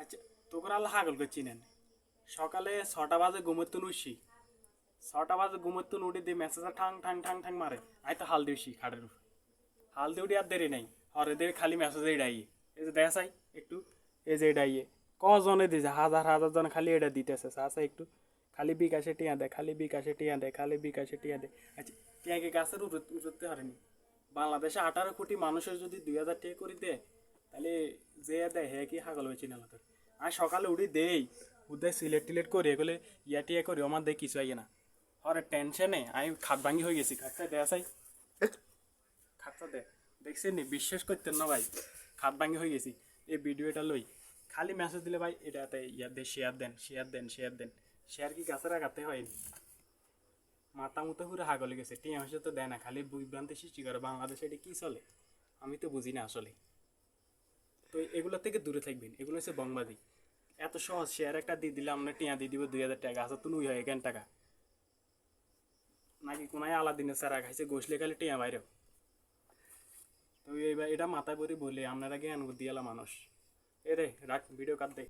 আচ্ছা, তোকে আল্লাহ হাগল করছি নেন। সকালে 6টা বাজে ঘুমোতুন উঠছি, 6টা বাজে ঘুমোতুন উঠে দিয়ে মেসেজে ঠাং ঠাং ঠাং ঠাং মারে। আই তো হাল দিওছি খাটের উপর, হাল দিয়ে উঠি আর দেরি নাই। হরে দেরি খালি মেসেজে ডাইয়ে, এই যে দেখাই একটু, এই যে ডাইয়ে কজনে দিছে, হাজার হাজার জন খালি এটা দিতেছে। চাচা একটু খালি বিকাশে টিয়া দেয়, খালি বিকাশে টিয়া দেয়, খালি বিকাশে টিয়া দেয়। আচ্ছা, টিয়া কি গাছের উঠতে পারেনি? বাংলাদেশে 18 কোটি মানুষের যদি 2000 টাকা করে দেয়, তাহলে যে দেয় হে কি হাগল হয়েছি না তোর? আমি সকালে উঠি দেই, উদয় সিলেট টিলেট করে এগুলো ইয়া টিয়া করি, আমার দেয় কিছু আইয়ে না। হরে টেনশনে আমি খাট ভাঙ্গি হয়ে গেছি। খাটটা দেয়া চাই, খাটটা দে, দেখছেন নি? বিশ্বাস করতেন না ভাই, খাট ভাঙ্গি হয়ে গেছি। এই ভিডিওটা লই, খালি মেসেজ দিলে ভাই এটাতে ইয়া দে, শেয়ার দেন, শেয়ার দেন, শেয়ার দেন। শেয়ার কি গাছের আগাতে হয়? মাথা মতো পুরো হাগলে গেছে। টিয়া মাসে তো দেয় না, খালি বিভ্রান্তি সৃষ্টি করে। বাংলাদেশে এটা কি চলে আমি তো বুঝি না আসলে। তো এগুলো থেকে দূরে থাকবেন, এগুলো হচ্ছে বংবাদী। এত সহজ শেয়ার একটা দিয়ে দিলে আমরা টিয়া দিয়ে দিব 2000 টাকা, আসা তো নুই হয় এখান টাকা। নাকি কোনায় আলাদিনের সারা খাইছে গোসলে খালি টিয়া বাইরেও। তো এইবার এটা মাথায় পরে বলে আপনারা জ্ঞান দিয়ালা মানুষ। এ রে রাখ, ভিডিও কাট দে।